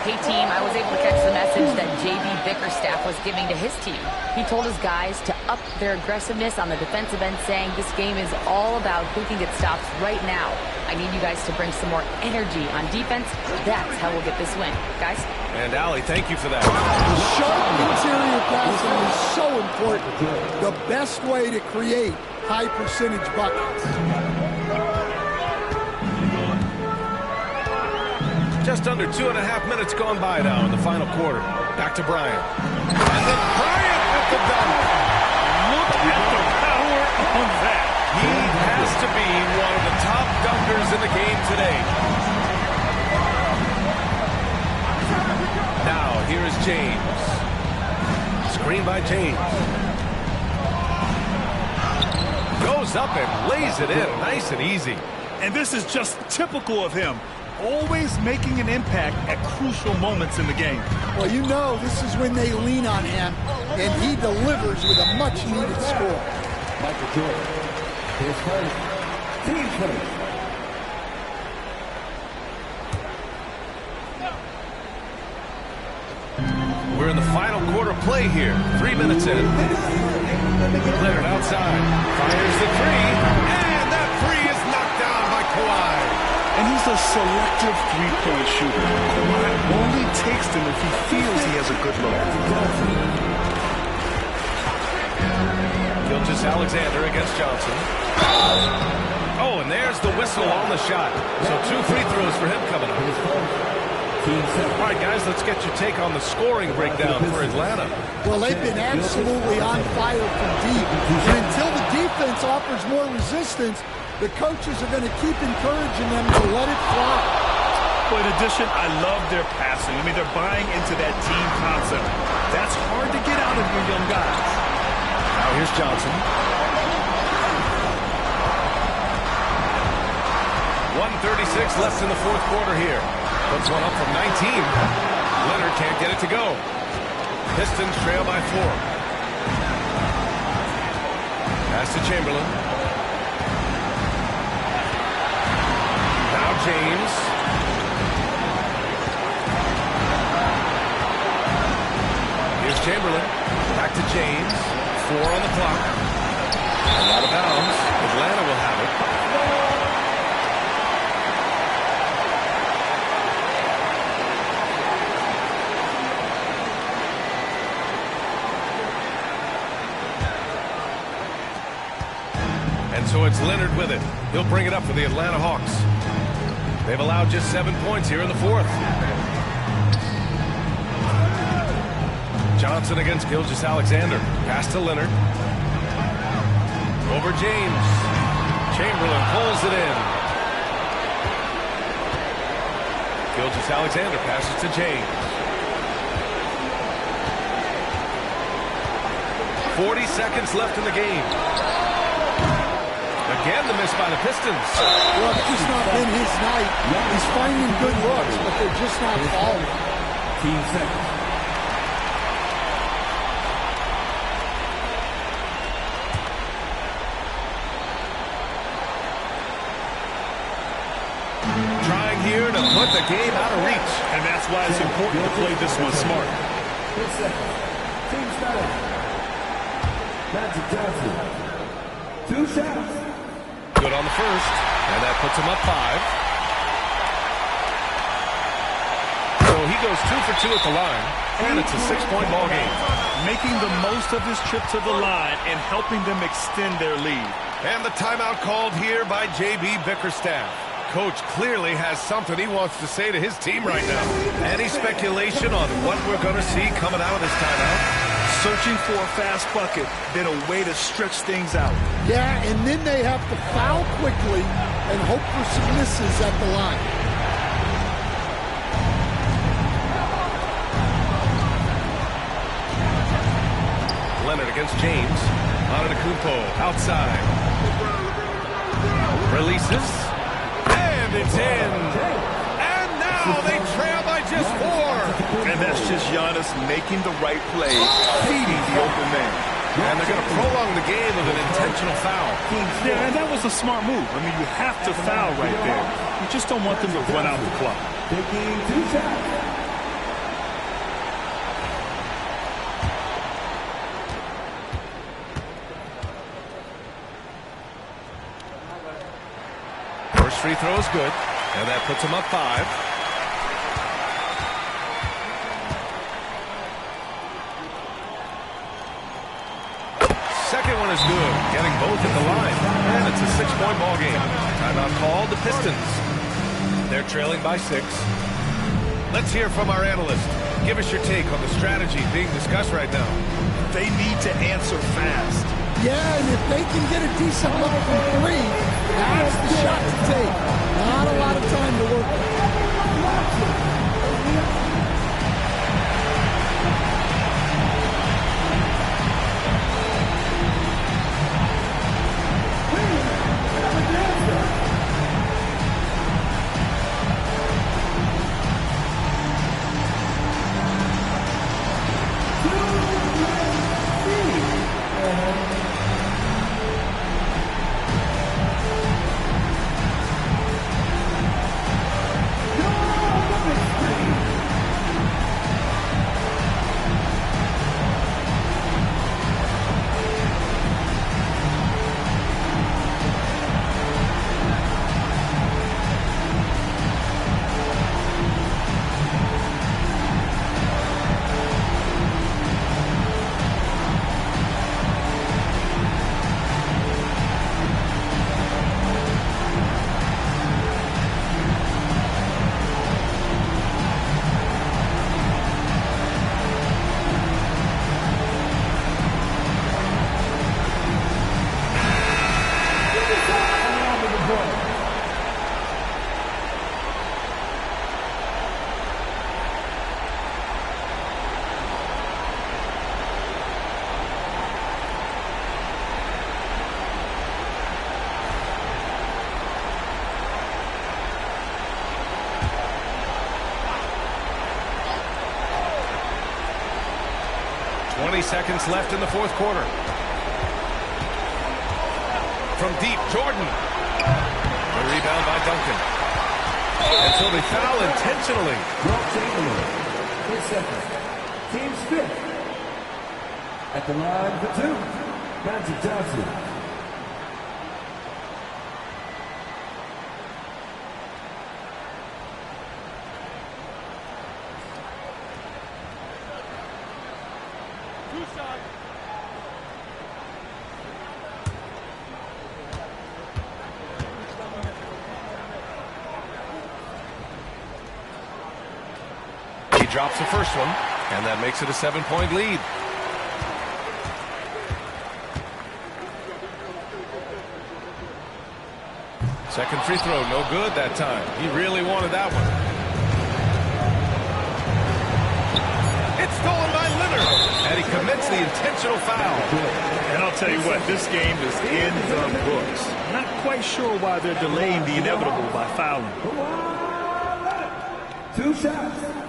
Hey, team, I was able to catch the message that J.B. Bickerstaff was giving to his team. He told his guys to up their aggressiveness on the defensive end, saying this game is all about who can get stops right now. I need you guys to bring some more energy on defense. That's how we'll get this win. Guys? And Allie, thank you for that. Sharp interior passing is so important. The best way to create high percentage buckets. Just under 2.5 minutes gone by now in the final quarter. Back to Bryant. And then Bryant with the dunk. Look at the power on that. He has to be one of the top dunkers in the game today. Now, here is James. Screen by James. Goes up and lays it in. Nice and easy. And this is just typical of him. Always making an impact at crucial moments in the game. Well, you know this is when they lean on him, and he delivers with a much-needed score. Michael Jordan, his first team first. We're in the final quarter play here. 3 minutes in. Leonard outside. Fires the 3. And that 3 is knocked down by Kawhi. And he's a selective three-point shooter. Kawhi only takes them if he feels he has a good look. Gilgeous-Alexander against Johnson. Oh, and there's the whistle on the shot. So 2 free throws for him coming up. All right, guys, let's get your take on the scoring breakdown for Atlanta. Well, they've been absolutely on fire from deep. And until the defense offers more resistance, the coaches are going to keep encouraging them to let it fly. Well, in addition, I love their passing. I mean, they're buying into that team concept. That's hard to get out of your young guys. Now here's Johnson. 1:36 left in the fourth quarter here. Puts one up from 19. Leonard can't get it to go. Pistons trail by 4. Pass to Chamberlain. Now James. Here's Chamberlain. Back to James. 4 on the clock. And out of bounds. Atlanta will have it. So it's Leonard with it. He'll bring it up for the Atlanta Hawks. They've allowed just 7 points here in the fourth. Johnson against Gilgeous-Alexander. Pass to Leonard. Over James. Chamberlain pulls it in. Gilgeous-Alexander passes to James. 40 seconds left in the game. Again, the miss by the Pistons. Well, it's just not been his night. He's finding good looks, but they're just not falling. Team seconds. here to put the game out of reach. And that's why it's important to play this one smart. Team started. Magic Johnson. 2 shots. Good on the first, and that puts him up 5. So he goes 2 for 2 at the line, and it's a 6-point ball game. Making the most of his trip to the line and helping them extend their lead. And the timeout called here by J.B. Bickerstaff. Coach clearly has something he wants to say to his team right now. Any speculation on what we're going to see coming out of this timeout? Searching for a fast bucket, then a way to stretch things out. Yeah, and then they have to foul quickly and hope for some misses at the line. Leonard against James. Antetokounmpo outside. Releases. And it's in. And now they trail by just 4. And that's just Giannis making the right play, feeding the open man. And they're going to prolong the game with an intentional foul. Yeah, and that was a smart move. I mean, you have to foul right there. You just don't want them to run out the clock. Taking 2 shots. First free throw is good, and that puts him up 5. Second one is good, getting both at the line, and it's a 6-point ball game. Timeout called, the Pistons. They're trailing by 6. Let's hear from our analyst. Give us your take on the strategy being discussed right now. They need to answer fast. Yeah, and if they can get a decent look from 3, that's the shot to take. Not a lot of time to work with. Seconds left in the fourth quarter. From deep, Jordan. The rebound by Duncan. And so they foul intentionally. Wilt Chamberlain, 8 seconds. Team's 5th. At the line for 2, Magic Johnson. Drops the first one, and that makes it a 7-point lead. Second free throw, no good that time. He really wanted that one. It's stolen by Leonard, and he commits the intentional foul. And I'll tell you what, this game is in the books. Not quite sure why they're delaying the inevitable by fouling. 2 shots.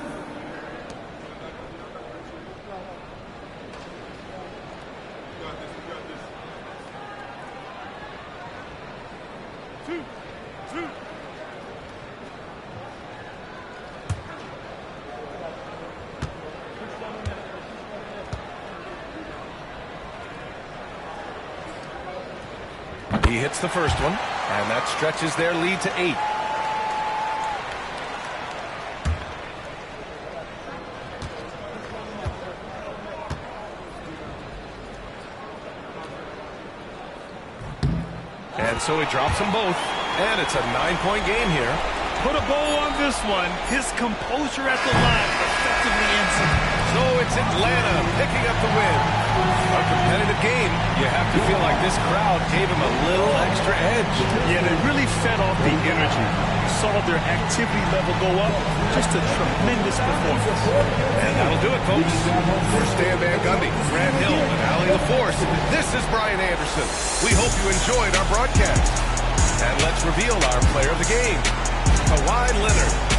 He hits the first one, and that stretches their lead to 8. And so he drops them both, and it's a 9-point game here. Put a bow on this one. His composure at the line effectively ends it. So it's Atlanta picking up the win. A competitive game. You have to feel like this crowd gave him a little extra edge. Yeah, they really fed off the energy. You saw their activity level go up. Just a tremendous performance. And that'll do it, folks. For Stan Van Gundy, Grant Hill, and Allie LaForce, this is Brian Anderson. We hope you enjoyed our broadcast. And let's reveal our player of the game, Kawhi Leonard.